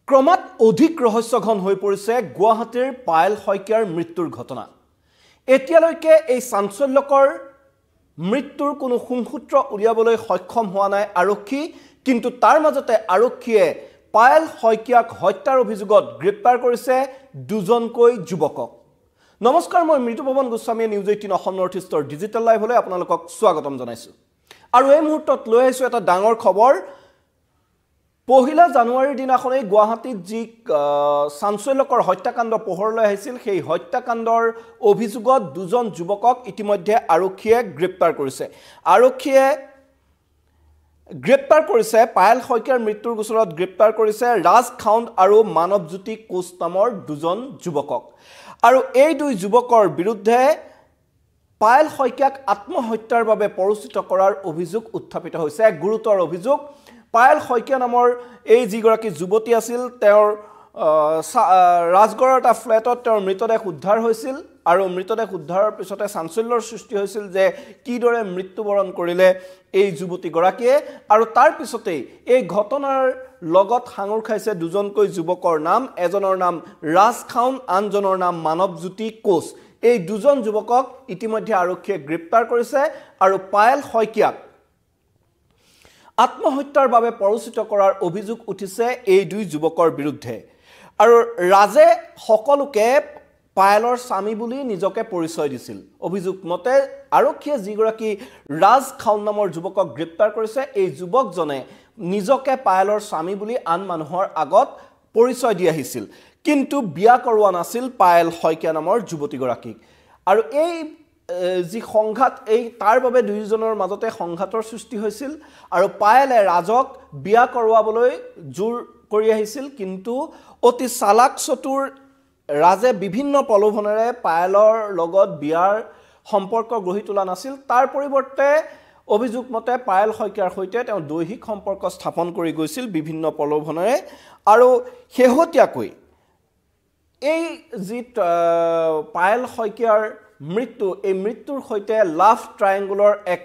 ক্ৰমাৎ অধিক ৰহস্যঘন হৈ পৰিছে গুৱাহাটীৰ পায়েল শইকীয়াৰ মৃত্যুৰ ঘটনা। এতিয়ালৈকে এই চাঞ্চল্যকৰ মৃত্যুৰ কোনো সুংসূত্ৰ উলিয়াবলৈ সক্ষম হোৱা নাই আৰক্ষী, কিন্তু তাৰ মাজতে আৰক্ষীয়ে পায়েল শইকীয়াক হত্যাৰ অভিযোগত গ্ৰেপ্তাৰ কৰিছে দুজনকৈ যুৱকক। নমস্কাৰ, মই মৃত্যুপৱন গোস্বামীয়ে নিউজ 18 অসম নৰ্থ ইষ্টৰ ডিজিটেল লাইভলৈ আপোনালোকক স্বাগতম জনাইছোঁ। আৰু এই মুহূৰ্তত লৈ আহিছোঁ এটা ডাঙৰ খবৰ। 1 জানুৱাৰীৰ দিনাখনেই গুৱাহাটীত যি চাঞ্চল্যকৰ হত্যাকাণ্ড পোহৰলৈ আহিছিল, সেই হত্যাকাণ্ডৰ অভিযোগত দুজন যুৱকক ইতিমধ্যে আৰক্ষীয়ে গ্ৰেপ্তাৰ কৰিছে। আৰক্ষীয়ে গ্ৰেপ্তাৰ কৰিছে পায়েল শইকীয়াৰ মৃত্যুৰ গোচৰত গ্ৰেপ্তাৰ কৰিছে ৰাজ খাউণ্ড আৰু মানৱজ্যোতি কোচ নামৰ দুজন যুৱকক। আৰু এই দুই যুৱকৰ বিৰুদ্ধে পায়েল শইকীয়াক আত্মহত্যাৰ বাবে প্ৰৰোচিত কৰাৰ অভিযোগ উত্থাপিত হৈছে। এক গুৰুতৰ অভিযোগ। পায়েল শইকীয়া নামৰ এই যিগৰাকী যুৱতী আছিল, তেওঁৰ ৰাজগড়ৰ এটা ফ্লেটত তেওঁৰ মৃতদেহ উদ্ধাৰ হৈছিল। আৰু মৃতদেহ উদ্ধাৰৰ পিছতে চাঞ্চল্যৰ সৃষ্টি হৈছিল যে কিদৰে মৃত্যুবৰণ কৰিলে এই যুৱতীগৰাকীয়ে। আৰু তাৰ পিছতেই এই ঘটনাৰ লগত সাঙুৰ খাইছে দুজনকৈ যুৱকৰ নাম। এজনৰ নাম ৰাজ খাউণ্ড, আনজনৰ নাম মানৱজ্যোতি কোচ। এই দুজন যুৱকক ইতিমধ্যে আৰক্ষীয়ে গ্ৰেপ্তাৰ কৰিছে আৰু পায়েল শইকীয়াক আত্মহত্যাৰ বাবে প্ৰৰোচিত কৰাৰ অভিযোগ উঠিছে এই দুই যুৱকৰ বিৰুদ্ধে। আৰু ৰাজে সকলোকে পায়েলৰ স্বামী বুলি নিজকে পৰিচয় দিছিল। অভিযোগ মতে আৰক্ষীয়ে যিগৰাকী ৰাজ খাউণ্ড নামৰ যুৱকক গ্ৰেপ্তাৰ কৰিছে, এই যুৱকজনে নিজকে পায়েলৰ স্বামী বুলি আন মানুহৰ আগত পৰিচয় দি আহিছিল, কিন্তু বিয়া কৰোৱা নাছিল পায়েল শইকীয়া নামৰ যুৱতীগৰাকীক। আৰু এই যি সংঘাত, এই তাৰ বাবে দুয়োজনৰ মাজতে সংঘাতৰ সৃষ্টি হৈছিল। আৰু পায়েলে ৰাজক বিয়া কৰোৱাবলৈ জোৰ কৰি আহিছিল, কিন্তু অতি চালাক চতুৰ ৰাজে বিভিন্ন প্ৰলোভনেৰে পায়েলৰ লগত বিয়াৰ সম্পৰ্ক গঢ়ি তোলা নাছিল। তাৰ পৰিৱৰ্তে অভিযোগ মতে পায়েল শইকীয়াৰ সৈতে তেওঁ দৈহিক সম্পৰ্ক স্থাপন কৰি গৈছিল বিভিন্ন প্ৰলোভনেৰে। আৰু শেহতীয়াকৈ এই যি পায়েল শইকীয়াৰ মৃত্যু, এই মৃত্যুৰ সৈতে লাভ ট্ৰায়েংগুলৰ এক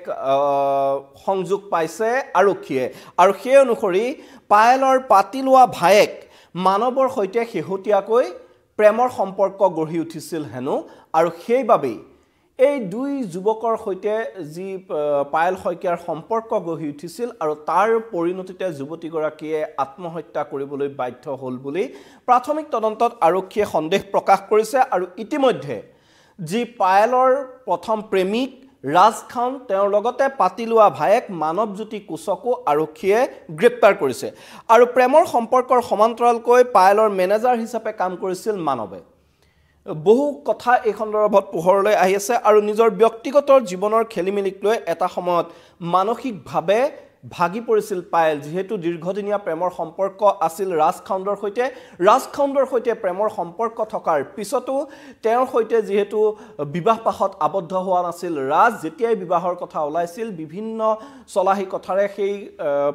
সংযোগ পাইছে আৰক্ষীয়ে। আৰু সেই অনুসৰি পায়েলৰ পাতি লোৱা ভায়েক মানৱৰ সৈতে শেহতীয়াকৈ প্ৰেমৰ সম্পৰ্ক গঢ়ি উঠিছিল হেনো। আৰু সেইবাবেই এই দুই যুৱকৰ সৈতে যি পায়েল শইকীয়াৰ সম্পৰ্ক গঢ়ি উঠিছিল, আৰু তাৰ পৰিণতিতে যুৱতীগৰাকীয়ে আত্মহত্যা কৰিবলৈ বাধ্য হ'ল বুলি প্ৰাথমিক তদন্তত আৰক্ষীয়ে সন্দেহ প্ৰকাশ কৰিছে। আৰু ইতিমধ্যে যি পায়েলৰ প্ৰথম প্ৰেমিক ৰাজ খাউণ্ড, তেওঁৰ লগতে পাতি লোৱা ভায়েক মানৱজ্যোতি কোচকো আৰক্ষীয়ে গ্ৰেপ্তাৰ কৰিছে। আৰু প্ৰেমৰ সম্পৰ্কৰ সমান্তৰালকৈ পায়েলৰ মেনেজাৰ হিচাপে কাম কৰিছিল মানৱে। বহু কথা এই সন্দৰ্ভত পোহৰলৈ আহি আছে। আৰু নিজৰ ব্যক্তিগত জীৱনৰ খেলিমেলিক লৈ এটা সময়ত মানসিকভাৱে ভাগি পৰিছিল পায়েল, যিহেতু দীৰ্ঘদিনীয়া প্ৰেমৰ সম্পৰ্ক আছিল ৰাজ খাউণ্ডৰ সৈতে। ৰাজ খাউণ্ডৰ সৈতে প্ৰেমৰ সম্পৰ্ক থকাৰ পিছতো তেওঁৰ সৈতে যিহেতু বিবাহপাশত আবদ্ধ হোৱা নাছিল ৰাজ, যেতিয়াই বিবাহৰ কথা ওলাইছিল বিভিন্ন চলাহী কথাৰে সেই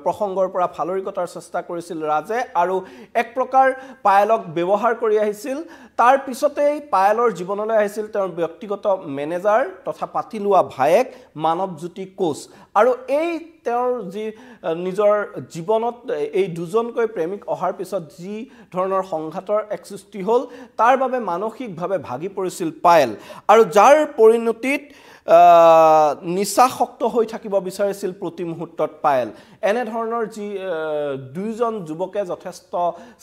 প্ৰসংগৰ পৰা ফালৰি কটাৰ চেষ্টা কৰিছিল ৰাজে, আৰু এক প্ৰকাৰ পায়েলক ব্যৱহাৰ কৰি আহিছিল। তাৰ পিছতেই পায়েলৰ জীৱনলৈ আহিছিল তেওঁৰ ব্যক্তিগত মেনেজাৰ তথা পাতি লোৱা ভায়েক মানৱজ্যোতি কোচ। আৰু এই তেওঁৰ যি নিজৰ জীৱনত এই দুজনকৈ প্ৰেমিক অহাৰ পিছত যি ধৰণৰ সংঘাতৰ এক সৃষ্টি হ'ল, তাৰ বাবে মানসিকভাৱে ভাগি পৰিছিল পায়েল। আৰু যাৰ পৰিণতিত নিচাসক্ত হৈ থাকিব বিচাৰিছিল প্ৰতি মুহূৰ্তত পায়েল। এনেধৰণৰ যি দুয়োজন যুৱকে যথেষ্ট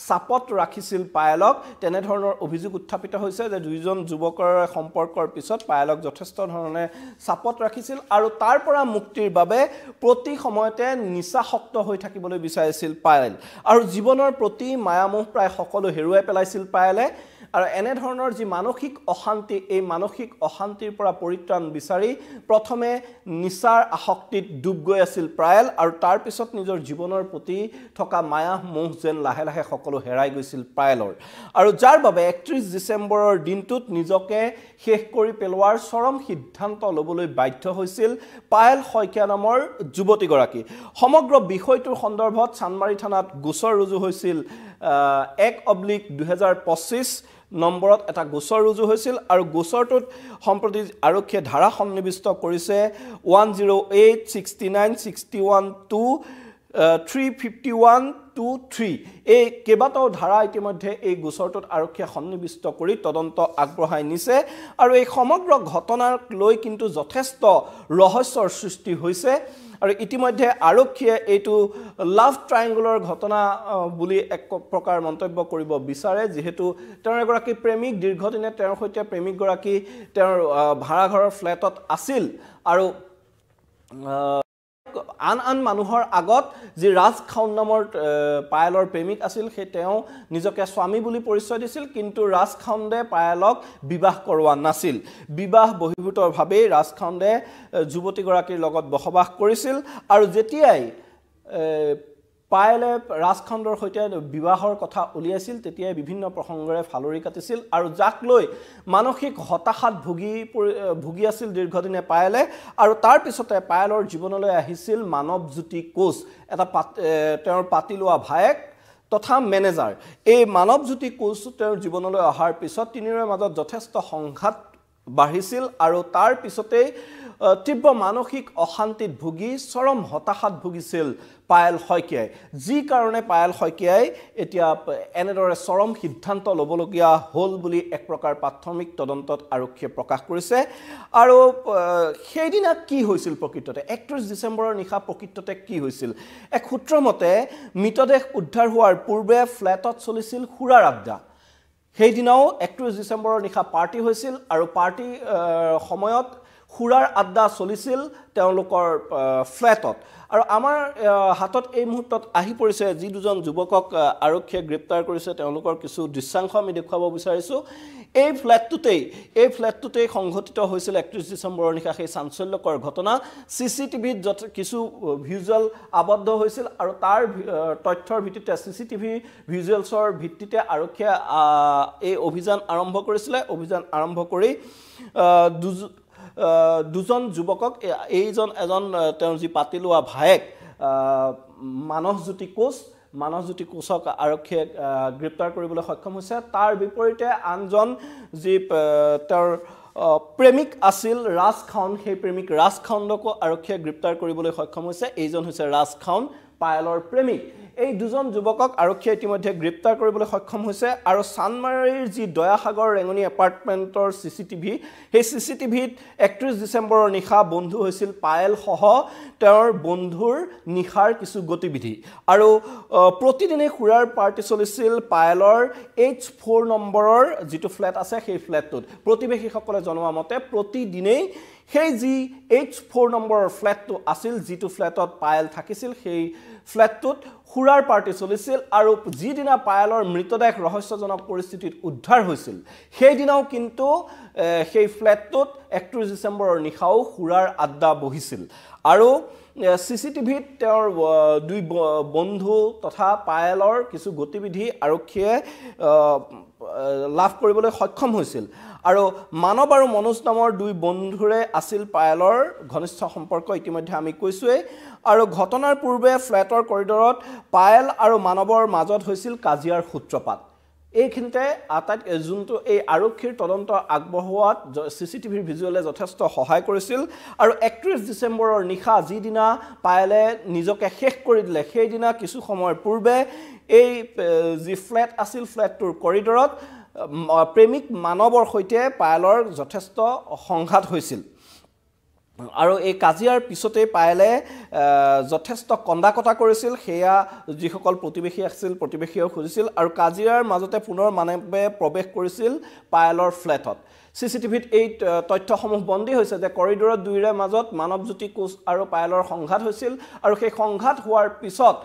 চাপত ৰাখিছিল পায়েলক, তেনেধৰণৰ অভিযোগ উত্থাপিত হৈছে যে দুয়োজন যুৱকৰ সম্পৰ্কৰ পিছত পায়েলক যথেষ্ট ধৰণে চাপত ৰাখিছিল। আৰু তাৰ পৰা মুক্তিৰ বাবে প্ৰতি সময়তে নিচাসক্ত হৈ থাকিবলৈ বিচাৰিছিল পায়েল। আৰু জীৱনৰ প্ৰতি মায়ামোহ প্ৰায় সকলো হেৰুৱাই পেলাইছিল পায়েলে। আৰু এনেধৰণৰ যি মানসিক অশান্তি, এই মানসিক অশান্তিৰ পৰা পৰিত্ৰাণ বিচাৰি প্ৰথমে নিচাৰ আসক্তিত ডুব গৈ আছিল পায়েল, আৰু তাৰ পিছত নিজৰ জীৱনৰ প্ৰতি থকা মায়া মোহ যেন লাহে লাহে সকলো হেৰাই গৈছিল পায়েলৰ। আৰু যাৰ বাবে 31 ডিচেম্বৰৰ দিনটোত নিজকে শেষ কৰি পেলোৱাৰ চৰম সিদ্ধান্ত ল'বলৈ বাধ্য হৈছিল পায়েল শইকীয়া নামৰ যুৱতীগৰাকী। সমগ্ৰ বিষয়টোৰ সন্দৰ্ভত চানমাৰি থানাত গোচৰ ৰুজু হৈছিল। 1/2025 নম্বৰত এটা গোচৰ ৰুজু হৈছিল। আৰু গোচৰটোত সম্প্ৰতি আৰক্ষীয়ে ধাৰা সন্নিৱিষ্ট কৰিছে 108, 69, 61, 2, 351, 2, 3 এই কেইবাটাও ধাৰা ইতিমধ্যে এই গোচৰটোত আৰক্ষীয়ে সন্নিবিষ্ট কৰি তদন্ত আগবঢ়াই নিছে আৰু এই সমগ্ৰ ঘটনাক লৈ কিন্তু যথেষ্ট ৰহস্যৰ সৃষ্টি হৈছে আৰু ইতিমধ্যে আৰক্ষীয়ে এইটো লাভ ট্ৰায়াঙ্গলৰ ঘটনা বুলি এক প্ৰকাৰ মন্তব্য কৰিব বিচাৰে যিহেতু তেওঁৰ এগৰাকী প্ৰেমিক দীৰ্ঘদিনে তেওঁৰ সৈতে প্ৰেমিকগৰাকী তেওঁৰ ভাড়াঘৰৰ ফ্লেটত আছিল আৰু আন মানুহৰ আগত যি ৰাজ খাউন নামৰ পায়েলৰ প্ৰেমিক আছিল সেই তেওঁ নিজকে স্বামী বুলি পৰিচয় দিছিল কিন্তু ৰাজ খাউন্দে পায়েলক বিবাহ কৰোৱা নাছিল বিবাহ বহিৰ্ভূতভাৱে ৰাজ খাউন্দে যুৱতীগৰাকীৰ লগত বসবাস কৰিছিল আৰু যেতিয়াই পায়েলে ৰাজ খাউন্দৰ সৈতে বিবাহৰ কথা উলিয়াইছিল তেতিয়াই বিভিন্ন প্ৰসংগৰে ফালৰি কাটিছিল আৰু যাক লৈ মানসিক হতাশাত ভুগি আছিল দীৰ্ঘদিনে পায়েলে আৰু তাৰ পিছতে পায়েলৰ জীৱনলৈ আহিছিল মানৱজ্যোতি কোচ এটা তেওঁৰ পাতি লোৱা ভায়েক তথা মেনেজাৰ এই মানৱজ্যোতি কোচ তেওঁৰ জীৱনলৈ অহাৰ পিছত তিনিওৰে মাজত যথেষ্ট সংঘাত বাঢ়িছিল আৰু তাৰ পিছতেই তীব্ৰ মানসিক অশান্তিত ভুগি চৰম হতাশাত ভুগিছিল পায়েল শইকীয়াই যি কাৰণে পায়েল শইকীয়াই এতিয়া এনেদৰে চৰম সিদ্ধান্ত ল'বলগীয়া হ'ল বুলি এক প্ৰকাৰ প্ৰাথমিক তদন্তত আৰক্ষীয়ে প্ৰকাশ কৰিছে আৰু সেইদিনা কি হৈছিল প্ৰকৃততে 31 ডিচেম্বৰৰ নিশা প্ৰকৃততে কি হৈছিল এক সূত্ৰৰ মতে মৃতদেহ উদ্ধাৰ হোৱাৰ পূৰ্বে ফ্লেটত চলিছিল সুৰাৰ আড্ডা সেইদিনাও 31 ডিচেম্বৰৰ নিশা পাৰ্টি হৈছিল আৰু পাৰ্টি সময়ত সুৰাৰ আড্ডা চলিছিল তেওঁলোকৰ ফ্লেটত আৰু আমাৰ হাতত এই মুহূৰ্তত আহি পৰিছে যি দুজন যুৱকক আৰক্ষীয়ে গ্ৰেপ্তাৰ কৰিছে তেওঁলোকৰ কিছু দৃশ্যাংশ আমি দেখুৱাব বিচাৰিছোঁ এই ফ্লেটটোতেই সংঘটিত হৈছিল 31 ডিচেম্বৰৰ নিশা সেই চাঞ্চল্যকৰ ঘটনা চিচিটিভিত কিছু ভিজুৱেল আবদ্ধ হৈছিল আৰু তাৰ তথ্যৰ ভিত্তিতে চিচিটিভি ভিজুৱেলছৰ ভিত্তিতে আৰক্ষীয়ে এই অভিযান আৰম্ভ কৰিছিলে অভিযান আৰম্ভ কৰি দুজন যুৱকক এজন তেওঁৰ যি পাতি লোৱা ভায়েক মানৱজ্যোতি কোচক আৰক্ষীয়ে গ্ৰেপ্তাৰ কৰিবলৈ সক্ষম হৈছে তাৰ বিপৰীতে আনজন যি তেওঁৰ প্ৰেমিক আছিল ৰাজ খাউন সেই প্ৰেমিক ৰাজ খাউনকো আৰক্ষীয়ে গ্ৰেপ্তাৰ কৰিবলৈ সক্ষম হৈছে এইজন হৈছে ৰাজ খাউন পায়েলৰ প্ৰেমিক এই দুজন যুৱকক আৰক্ষীয়ে ইতিমধ্যে গ্ৰেপ্তাৰ কৰিবলৈ সক্ষম হৈছে আৰু চানমাৰীৰ যি দয়াসাগৰ ৰেঙনি এপাৰ্টমেণ্টৰ চিচিটিভি সেই চিচিটিভিত 31 ডিচেম্বৰৰ নিশা বন্ধু হৈছিল পায়েল সহ তেওঁৰ বন্ধুৰ নিশাৰ কিছু গতিবিধি আৰু প্ৰতিদিনে সুৰাৰ পাৰ্টি চলিছিল পায়েলৰ H4 নম্বৰৰ যিটো ফ্লেট আছে সেই ফ্লেটটোত প্ৰতিবেশীসকলে জনোৱা মতে প্ৰতিদিনেই সেই যি H4 নম্বৰৰ ফ্লেটটো আছিল যিটো ফ্লেটত পায়েল থাকিছিল সেই ফ্লেটটোত সুৰাৰ পাৰ্টি চলিছিল আৰু যিদিনা পায়েলৰ মৃতদেহ ৰহস্যজনক পৰিস্থিতিত উদ্ধাৰ হৈছিল সেইদিনাও কিন্তু সেই ফ্লেটটোত 31 ডিচেম্বৰৰ নিশাও সুৰাৰ আড্ডা বহিছিল আৰু চিচিটিভিত তেওঁৰ দুই বন্ধু তথা পায়েলৰ কিছু গতিবিধি আৰক্ষীয়ে লাভ কৰিবলৈ সক্ষম হৈছিল আৰু মানৱ আৰু মনোজ নামৰ দুই বন্ধুৰে আছিল পায়েলৰ ঘনিষ্ঠ সম্পৰ্ক ইতিমধ্যে আমি কৈছোৱে আৰু ঘটনাৰ পূৰ্বে ফ্লেটৰ কৰিডৰত পায়েল আৰু মানৱৰ মাজত হৈছিল কাজিয়াৰ সূত্ৰপাত এইখিনিতে যোনটো এই আৰক্ষীৰ তদন্ত আগবঢ়োৱাত চিচিটিভিৰ ভিজুৱেলে যথেষ্ট সহায় কৰিছিল আৰু 31 ডিচেম্বৰৰ নিশা যিদিনা পায়েলে নিজকে শেষ কৰি দিলে সেইদিনা কিছু সময়ৰ পূৰ্বে এই যি ফ্লেট আছিল ফ্লেটটোৰ কৰিডৰত প্ৰেমিক মানৱৰ সৈতে পায়েলৰ যথেষ্ট সংঘাত হৈছিল আৰু এই কাজিয়াৰ পিছতে পায়েলে যথেষ্ট কন্দা-কটা কৰিছিল সেয়া যিসকল প্ৰতিবেশী আছিল প্ৰতিবেশীয়েও খুজিছিল আৰু কাজিয়াৰ মাজতে পুনৰ মানৱে প্ৰৱেশ কৰিছিল পায়েলৰ ফ্লেটত চিচিটিভিত এই তথ্যসমূহ বন্দী হৈছে যে কৰিডৰত দুইৰে মাজত মানৱজ্যোতি কোচ আৰু পায়েলৰ সংঘাত হৈছিল আৰু সেই সংঘাত হোৱাৰ পিছত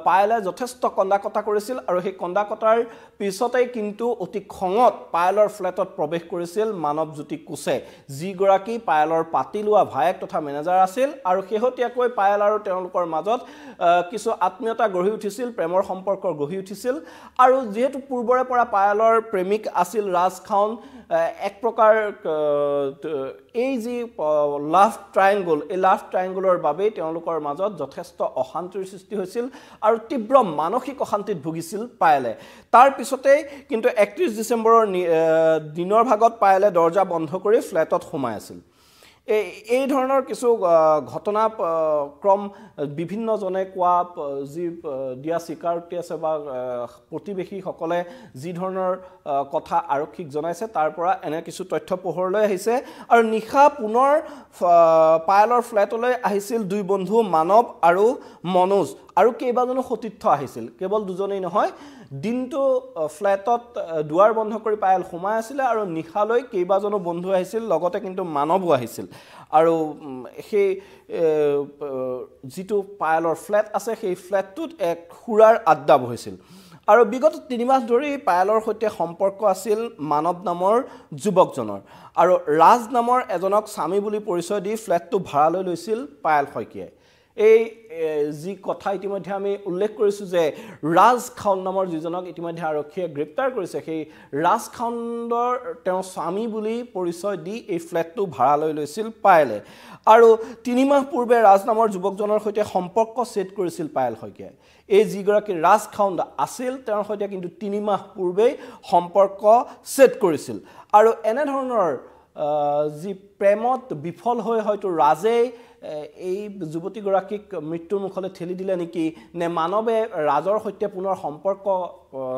পায়েলে যথেষ্ট কন্দা-কটা কৰিছিল আৰু সেই কন্দা-কটাৰ পিছতেই কিন্তু অতি খঙত পায়েলৰ ফ্লেটত প্ৰৱেশ কৰিছিল মানৱজ্যোতি কোচে যিগৰাকী পায়েলৰ পাতি লোৱা ভায়েক তথা মেনেজাৰ আছিল আৰু শেহতীয়াকৈ পায়েল আৰু তেওঁলোকৰ মাজত কিছু আত্মীয়তা গঢ়ি উঠিছিল প্ৰেমৰ সম্পৰ্ক গঢ়ি উঠিছিল আৰু যেহেতু পূৰ্বৰে পৰা পায়েলৰ প্ৰেমিক আছিল ৰাজ খাউন এক প্ৰকাৰ এই যি লাভ ট্ৰায়াঙ্গলৰ বাবে তেওঁলোকৰ মাজত যথেষ্ট অশান্তিৰ সৃষ্টি হৈছিল আৰু তীব্ৰ মানসিক অশান্তিত ভুগিছিল পায়েলে তাৰ পিছতে কিন্তু 31 ডিচেম্বৰৰ দিনৰ ভাগত পায়েলে দৰ্জা বন্ধ কৰি ফ্লেটত সোমাই আছিল এই ধৰণৰ কিছু ঘটনা ক্ৰম বিভিন্নজনে কোৱা যি দিয়া স্বীকাৰোক্তি আছে বা প্ৰতিবেশীসকলে যি ধৰণৰ কথা আৰক্ষীক জনাইছে তাৰ পৰা এনে কিছু তথ্য পোহৰলৈ আহিছে আৰু নিশা পুনৰ পায়েলৰ ফ্লেটলৈ আহিছিল দুই বন্ধু মানৱ আৰু মনোজ আৰু কেইবাজনো সতীৰ্থ আহিছিল কেৱল দুজনেই নহয় দিনটো ফ্লেটত দুৱাৰ বন্ধ কৰি পায়েল সোমাই আছিল আৰু নিশালৈ কেইবাজনো বন্ধু আহিছিল লগতে কিন্তু মানৱো আহিছিল আৰু সেই যিটো পায়েলৰ ফ্লেট আছে সেই ফ্লেটটোত এক সুৰাৰ আড্ডা বহিছিল আৰু বিগত 3 মাহ ধৰি পায়েলৰ সৈতে সম্পৰ্ক আছিল মানৱ নামৰ যুৱকজনৰ আৰু ৰাজ নামৰ এজনক স্বামী বুলি পৰিচয় দি ফ্লেটটো ভাড়ালৈ লৈছিল পায়েল শইকীয়াই এই যি কথা ইতিমধ্যে আমি উল্লেখ কৰিছো যে ৰাজ খাউন নামৰ যিজনক ইতিমধ্যে আৰক্ষীয়ে গ্ৰেপ্তাৰ কৰিছে সেই ৰাজ খাউনৰ তেওঁ স্বামী বুলি পৰিচয় দি এই ফ্লেটটো ভাড়ালৈ লৈছিল পায়েলে আৰু 3 মাহ পূৰ্বে ৰাজ নামৰ যুৱকজনৰ সৈতে সম্পৰ্ক সেট কৰিছিল পায়েল শইকীয়াই এই যিগৰাকী ৰাজ খাউন আছিল তেওঁৰ সৈতে কিন্তু 3 মাহ পূৰ্বে সম্পৰ্ক সেট কৰিছিল আৰু এনে ধৰণৰ যি প্ৰেমত বিফল হৈ হয়তো ৰাজে এই যুৱতীগৰাকীক মৃত্যুৰ মুখলৈ ঠেলি দিলে নেকি নে মানৱে ৰাজৰ সৈতে পুনৰ সম্পৰ্ক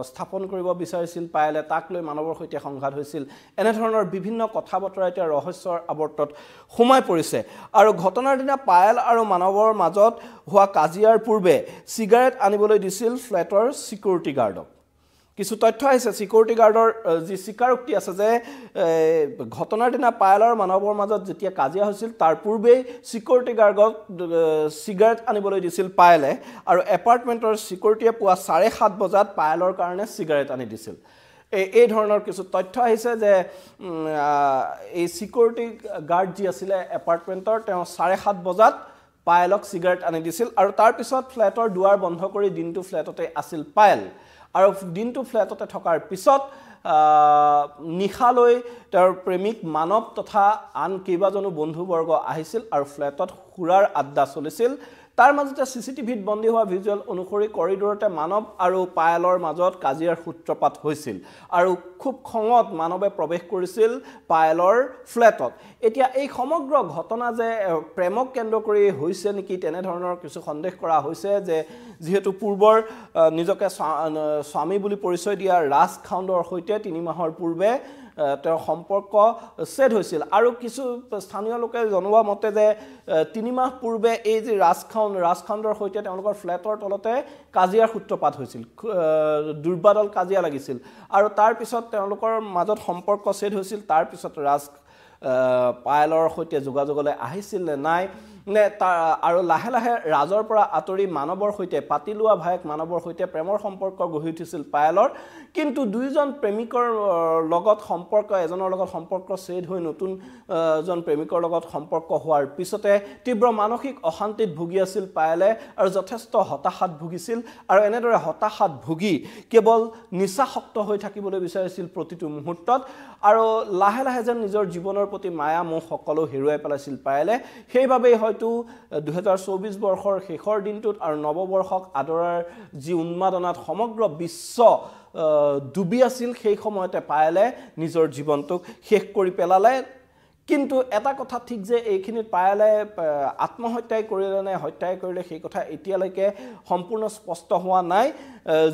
স্থাপন কৰিব বিচাৰিছিল পায়েলে তাক লৈ মানৱৰ সৈতে সংঘাত হৈছিল এনে ধৰণৰ বিভিন্ন কথা বতৰা এতিয়া ৰহস্যৰ আৱৰ্তত সোমাই পৰিছে আৰু ঘটনাৰ দিনা পায়েল আৰু মানৱৰ মাজত হোৱা কাজিয়াৰ পূৰ্বে সিগাৰেট আনিবলৈ দিছিল ফ্লেটৰ সিকিউৰিটি গাৰ্ডক কিছু তথ্য আছে সিকিউৰিটি গাৰ্ডৰ যি স্বীকাৰোক্তি আছে যে ঘটনাৰ দিনা পায়েল আৰু মানৱৰ মাজত যেতিয়া কাজিয়া হৈছিল তাৰ পূৰ্বে সিকিউৰিটি গাৰ্ডক সিগাৰেট আনিবলৈ দিছিল পায়েলে আৰু এপাৰ্টমেণ্টৰ সিকিউৰিটিয়ে পুৱা 7:30 বজাত পায়েলৰ কাৰণে সিগাৰেট আনি দিছিল এই ধৰণৰ কিছু তথ্য আহিছে যে এই সিকিউৰিটি গাৰ্ড যি আছিল এপাৰ্টমেণ্টৰ তেওঁ 7:30 বজাত পায়েলক সিগাৰেট আনি দিছিল আৰু তাৰ পিছত ফ্লেটৰ দুৱাৰ বন্ধ কৰি দিনটো ফ্লেটতে আছিল পায়েল আৰু দিনটো ফ্লেটতে থকাৰ পিছত নিশালৈ তেওঁৰ প্ৰেমিক মানৱ তথা আন কেইবাজনো বন্ধুবৰ্গ আহিছিল আৰু ফ্লেটত সুৰাৰ আড্ডা চলিছিল তাৰ মাজতে সিসিটিভিত বন্দী হোৱা ভিজুৱেল অনুসৰি কৰিডৰতে মানৱ আৰু পায়েলৰ মাজত কাজিয়াৰ সূত্ৰপাত হৈছিল আৰু খুব খঙত মানৱে প্ৰৱেশ কৰিছিল পায়েলৰ ফ্লেটত এতিয়া এই সমগ্ৰ ঘটনা যে প্ৰেমক কেন্দ্ৰ কৰি হৈছে নেকি তেনে ধৰণৰ কিছু সন্দেহ কৰা হৈছে যে যেহেতু পূৰ্বৰ নিজকে স্বামী বুলি পৰিচয় দিয়া ৰাজ খাউনৰ সৈতে 3 মাহৰ পূৰ্বে তেওঁৰ সম্পৰ্ক সেট হৈছিল আৰু কিছু স্থানীয় লোকে জনোৱা মতে যে 3 মাহ পূৰ্বে এই যে ৰাজ খাউনৰ সৈতে তেওঁলোকৰ ফ্লেটৰ তলতে কাজিয়াৰ সূত্ৰপাত হৈছিল দুৰ্বাদল কাজিয়া লাগিছিল আৰু তাৰ পিছত তেওঁলোকৰ মাজত সম্পৰ্ক সেট হৈছিল তাৰ পিছত ৰাজ পায়েলৰ সৈতে যোগাযোগলৈ আহিছিল নে নাই নে আৰু লাহে লাহে ৰাজৰ পৰা আতৰি মানৱৰ সৈতে পাতি লোৱা ভায়েক মানৱৰ সৈতে প্ৰেমৰ সম্পৰ্ক গঢ়ি উঠিছিল পায়েলৰ কিন্তু দুইজন প্ৰেমিকৰ লগত সম্পৰ্ক এজনৰ লগত সম্পৰ্ক ছেদ হৈ নতুন জন প্ৰেমিকৰ লগত সম্পৰ্ক হোৱাৰ পিছতে তীব্ৰ মানসিক অশান্তিত ভুগি আছিল পায়েলে আৰু যথেষ্ট হতাশাত ভুগিছিল আৰু এনেদৰে হতাশাত ভুগি কেৱল নিচাসক্ত হৈ থাকিবলৈ বিচাৰিছিল প্ৰতিটো মুহূৰ্তত আৰু লাহে লাহে যেন নিজৰ জীৱনৰ প্ৰতি মায়া মোহ সকলো হেৰুৱাই পেলাইছিল পায়েলে সেইবাবেই হয়তো 2024 বৰ্ষৰ শেষৰ দিনটোত আৰু নৱবৰ্ষক আদৰাৰ যি উন্মাদনাত সমগ্ৰ বিশ্ব ডুবি আছিল সেই সময়তে পায়েলে নিজৰ জীৱনটোক শেষ কৰি পেলালে কিন্তু এটা কথা ঠিক যে এইখিনিত পায়েলে আত্মহত্যাই কৰিলে নে হত্যাই কৰিলে সেই কথা এতিয়ালৈকে সম্পূৰ্ণ স্পষ্ট হোৱা নাই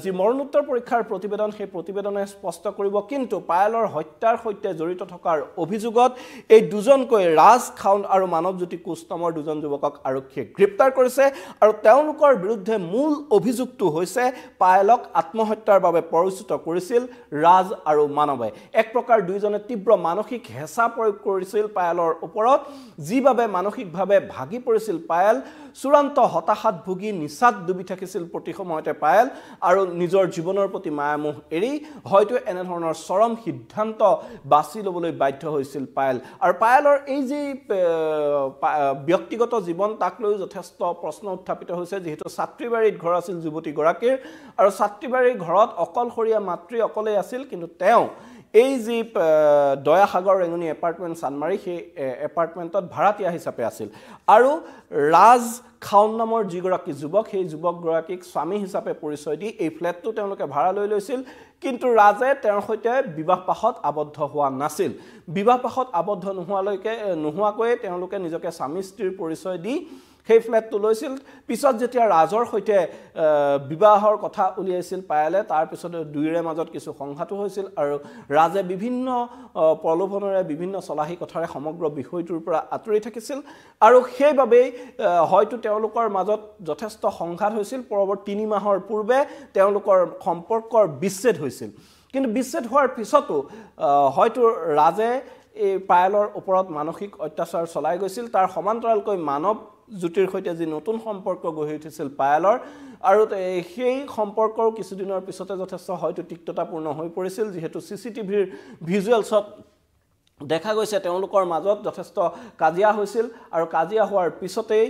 যি মৰণোত্তৰ পৰীক্ষাৰ প্ৰতিবেদন সেই প্ৰতিবেদনে স্পষ্ট কৰিব কিন্তু পায়েলৰ হত্যাৰ সৈতে জড়িত থকাৰ অভিযোগত এই দুজনকৈ ৰাজ খাউন আৰু মানৱজ্যোতি কোচ নামৰ দুজন যুৱকক আৰক্ষীয়ে গ্ৰেপ্তাৰ কৰিছে আৰু তেওঁলোকৰ বিৰুদ্ধে মূল অভিযোগটো হৈছে পায়েলক আত্মহত্যাৰ বাবে প্ৰৰোচিত কৰিছিল ৰাজ আৰু মানৱে এক প্ৰকাৰ দুইজনে তীব্ৰ মানসিক হেঁচা প্ৰয়োগ কৰিছিল পায়েলৰ ওপৰত যিভাবে মানসিকভাৱে ভাগি পৰিছিল পায়েল চূড়ান্ত হতাশাত ভুগি নিচাত ডুবি থাকিছিল প্ৰতি সময়তে পায়েল আৰু নিজৰ জীৱনৰ প্ৰতি মায়ামোহ এৰি হয়তো এনে ধৰণৰ চৰম সিদ্ধান্ত বাছি ল'বলৈ বাধ্য হৈছিল পায়েল আৰু পায়েলৰ এই যে ব্যক্তিগত জীৱন তাক লৈ যথেষ্ট প্ৰশ্ন উত্থাপিত হৈছে যেহেতু ছাত্ৰীবাৰীত ঘৰ আছিল যুৱতীগৰাকীৰ আৰু ছাত্ৰীবাৰীৰ ঘৰত অকলশৰীয়া মাতৃ অকলে আছিল কিন্তু তেওঁ এই যি দয়াসাগৰ ৰেঙনি এপাৰ্টমেণ্ট চানমাৰী সেই এপাৰ্টমেণ্টত ভাড়াতীয়া হিচাপে আছিল আৰু ৰাজ খাউন নামৰ যিগৰাকী যুৱক সেই যুৱকগৰাকীক স্বামী হিচাপে পৰিচয় দি এই ফ্লেটটো তেওঁলোকে ভাড়া লৈ লৈছিল কিন্তু ৰাজে তেওঁৰ সৈতে বিবাহপাশত আবদ্ধ হোৱা নাছিল বিবাহপাশত আবদ্ধ নোহোৱাকৈ তেওঁলোকে নিজকে স্বামী স্ত্ৰীৰ পৰিচয় দি সেই ফ্লেটটো লৈছিল পিছত যেতিয়া ৰাজৰ সৈতে বিবাহৰ কথা উলিয়াইছিল পায়েলে তাৰ পিছত দুইৰে মাজত কিছু সংঘাতো হৈছিল আৰু ৰাজে বিভিন্ন প্ৰলোভনেৰে বিভিন্ন চলাহী কথাৰে সমগ্ৰ বিষয়টোৰ পৰা আঁতৰি থাকিছিল আৰু সেইবাবেই হয়তো তেওঁলোকৰ মাজত যথেষ্ট সংঘাত হৈছিল পৰৱৰ্তী 3 মাহৰ পূৰ্বে তেওঁলোকৰ সম্পৰ্কৰ বিচ্ছেদ হৈছিল কিন্তু বিচ্ছেদ হোৱাৰ পিছতো হয়তো ৰাজে এই পায়েলৰ ওপৰত মানসিক অত্যাচাৰ চলাই গৈছিল তাৰ সমান্তৰালকৈ মানৱ জ্যোতিৰ সৈতে যি নতুন সম্পৰ্ক গঢ়ি উঠিছিল পায়েলৰ আৰু সেই সম্পৰ্কৰ কিছুদিনৰ পিছতে যথেষ্ট হয়তো তিক্ততাপূৰ্ণ হৈ পৰিছিল যিহেতু সিসিটিভিৰ ভিজুৱেলছত দেখা গৈছে তেওঁলোকৰ মাজত যথেষ্ট কাজিয়া হৈছিল আৰু কাজিয়া হোৱাৰ পিছতেই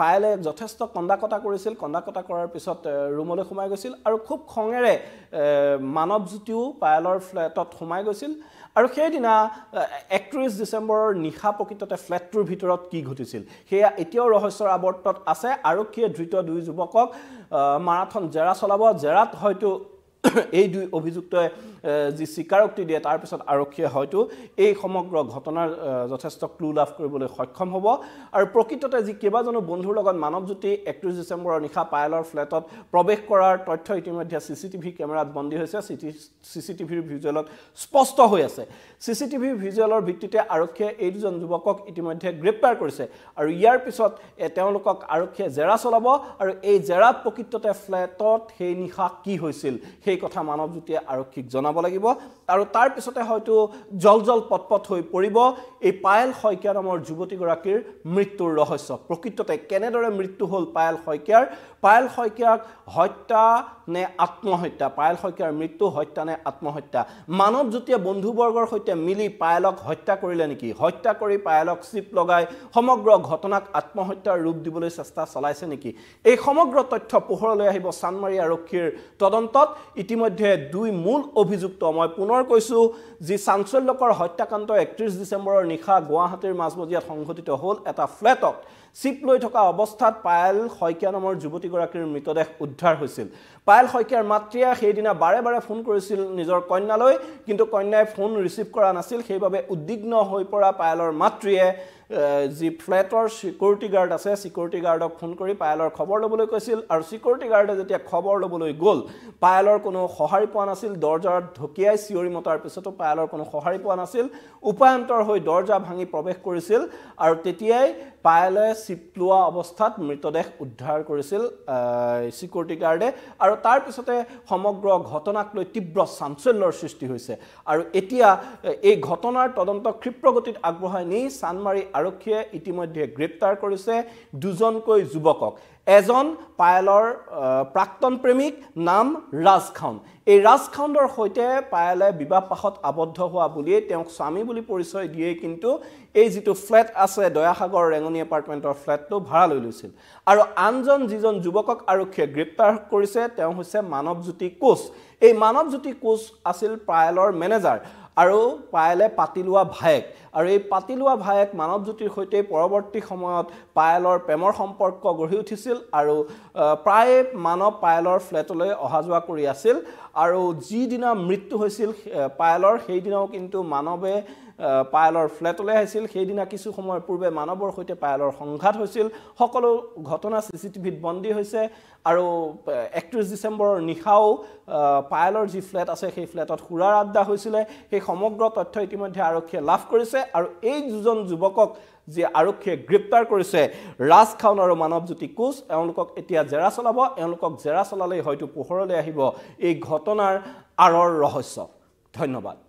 পায়েলে যথেষ্ট কন্দাকটা কৰিছিল কন্দাকটা কৰাৰ পিছত ৰুমলৈ সোমাই গৈছিল আৰু খুব খঙেৰে মানৱ জ্যোতিও পায়েলৰ ফ্লেটত সোমাই গৈছিল আৰু সেইদিনা 31 ডিসেম্বৰৰ নিশা প্ৰকৃততে ফ্লেটটোৰ ভিতৰত কি ঘটিছিল সেয়া এতিয়াও ৰহস্যৰ আৱৰ্তত আছে আৰক্ষীয়ে ধৃত দুই যুৱকক মাৰাথন জেৰা চলাব জেৰাত হয়তো এই দুই অভিযুক্তই যি স্বীকাৰোক্তি দিয়ে তাৰ পিছত আৰক্ষীয়ে হয়তো এই সমগ্ৰ ঘটনাৰ যথেষ্ট ক্লু লাভ কৰিবলৈ সক্ষম হ'ব আৰু প্ৰকৃততে যি কেইবাজনো বন্ধুৰ লগত মানৱজ্যোতি 31 ডিসেম্বৰৰ নিশা পায়েলৰ ফ্লেটত প্ৰৱেশ কৰাৰ তথ্য ইতিমধ্যে সিসিটিভি কেমেৰাত বন্দী হৈছে সিসিটিভিৰ ভিজুৱেলত স্পষ্ট হৈ আছে সিসিটিভি ভিজুৱেলৰ ভিত্তিতে আৰক্ষীয়ে এই দুজন যুৱকক ইতিমধ্যে গ্ৰেপ্তাৰ কৰিছে আৰু ইয়াৰ পিছত তেওঁলোকক আৰক্ষীয়ে জেৰা চলাব আৰু এই জেৰাত প্ৰকৃততে ফ্লেটত সেই নিশা কি হৈছিল সেই কথা মানৱজ্যোতিয়ে আৰক্ষীক জনাব লাগিব আৰু তাৰ পিছতে হয়তো জল পটপট হৈ পৰিব এই পায়েল শইকীয়া নামৰ যুৱতীগৰাকীৰ মৃত্যুৰ ৰহস্য প্ৰকৃততে কেনেদৰে মৃত্যু হ'ল পায়েল শইকীয়াক হত্যা নে আত্মহত্যা পায়েল শইকীয়াৰ মৃত্যু হত্যা নে আত্মহত্যা মানৱজ্যোতিয়ে বন্ধুবৰ্গৰ সৈতে মিলি পায়েলক হত্যা কৰিলে নেকি হত্যা কৰি পায়েলক চিপ লগাই সমগ্ৰ ঘটনাক আত্মহত্যাৰ ৰূপ দিবলৈ চেষ্টা চলাইছে নেকি এই সমগ্ৰ তথ্য পোহৰলৈ আহিব চানমাৰী আৰক্ষীৰ তদন্তত ইতিমধ্যে দুই মূল অভিযুক্ত মই পুনৰ কৈছো যি চাঞ্চল্যকৰ হত্যাকাণ্ড 31 ডিসেম্বৰৰ নিশা গুৱাহাটীৰ মাজমজিয়াত সংঘটিত হ'ল এটা ফ্লেটত চিপ লৈ থকা অৱস্থাত পায়েল শইকীয়া নামৰ যুৱতীগৰাকীৰ মৃতদেহ উদ্ধাৰ হৈছিল পায়েল শইকীয়াৰ মাতৃয়ে সেইদিনা বাৰে বাৰে ফোন কৰিছিল নিজৰ কন্যালৈ কিন্তু কন্যাই ফোন ৰিচিভ কৰা নাছিল সেইবাবে উদ্বিগ্ন হৈ পৰা পায়েলৰ মাতৃয়ে যি ফ্লেটৰ সিকিউৰিটি গাৰ্ড আছে সিকিউৰিটি গাৰ্ডক ফোন কৰি পায়েলৰ খবৰ ল'বলৈ কৈছিল আৰু সিকিউৰিটি গাৰ্ডে যেতিয়া খবৰ ল'বলৈ গ'ল পায়েলৰ কোনো সহাৰি পোৱা নাছিল দৰজাত ঢকিয়াই চিঞৰি মতাৰ পিছতো পায়েলৰ কোনো সহাৰি পোৱা নাছিল উপায়ন্তৰ হৈ দৰজা ভাঙি প্ৰৱেশ কৰিছিল আৰু তেতিয়াই পায়েলে চিপ লোৱা অৱস্থাত মৃতদেহ উদ্ধাৰ কৰিছিল সিকিউৰিটি গাৰ্ডে আৰু তাৰ পিছতে সমগ্ৰ ঘটনাক লৈ তীব্ৰ চাঞ্চল্যৰ সৃষ্টি হৈছে আৰু এতিয়া এই ঘটনাৰ তদন্ত ক্ষিপ্ৰগতিত আগবঢ়াই নি চানমাৰী আৰক্ষীয়ে ইতিমধ্যে গ্ৰেপ্তাৰ কৰিছে দুজনকৈ যুৱকক এজন পায়েলৰ প্ৰাক্তন প্ৰেমিক নাম ৰাজ খাউন এই ৰাজ খাউনৰ সৈতে পায়েলে বিবাহপাশত আবদ্ধ হোৱা বুলিয়ে তেওঁক স্বামী বুলি পৰিচয় দিয়ে কিন্তু এই যিটো ফ্লেট আছে দয়াসাগৰ ৰেঙনি এপাৰ্টমেণ্টৰ ফ্লেটটো ভাড়া লৈ লৈছিল আৰু আনজন যিজন যুৱকক আৰক্ষীয়ে গ্ৰেপ্তাৰ কৰিছে তেওঁ হৈছে মানৱজ্যোতি কোচ এই মানৱজ্যোতি কোচ আছিল পায়েলৰ মেনেজাৰ আৰু পায়েলে পাতিলোৱা ভায়েক আৰু এই পাতিলোৱা ভায়েক মানৱজ্যোতিৰ সৈতে পৰৱৰ্তী সময়ত পায়েলৰ প্ৰেমৰ সম্পৰ্ক গঢ়ি উঠিছিল আৰু প্ৰায় মানৱ পায়েলৰ ফ্লেটলৈ অহা যোৱা কৰি আছিল আৰু যিদিনা মৃত্যু হৈছিল পায়েলৰ সেই দিনাও কিন্তু মানৱে পায়েলৰ ফ্লেটলৈ আহিছিল সেইদিনা কিছু সময়ৰ পূৰ্বে মানৱৰ সৈতে পায়েলৰ সংঘাত হৈছিল সকলো ঘটনা সিসিটিভিত বন্দী হৈছে আৰু 31 ডিসেম্বৰৰ নিশাও পায়েলৰ যি ফ্লেট আছে সেই ফ্লেটত সুৰাৰ আড্ডা হৈছিল সেই সমগ্ৰ তথ্য ইতিমধ্যে আৰক্ষীয়ে লাভ কৰিছে আৰু এই দুজন যুৱকক যে আৰক্ষীয়ে গ্ৰেপ্তাৰ কৰিছে ৰাজ খাউন আৰু মানৱজ্যোতি কোচ এওঁলোকক এতিয়া জেৰা চলাব এওঁলোকক জেৰা চলালেই হয়তো পোহৰলৈ আহিব এই ঘটনাৰ আঁৰৰ ৰহস্য ধন্যবাদ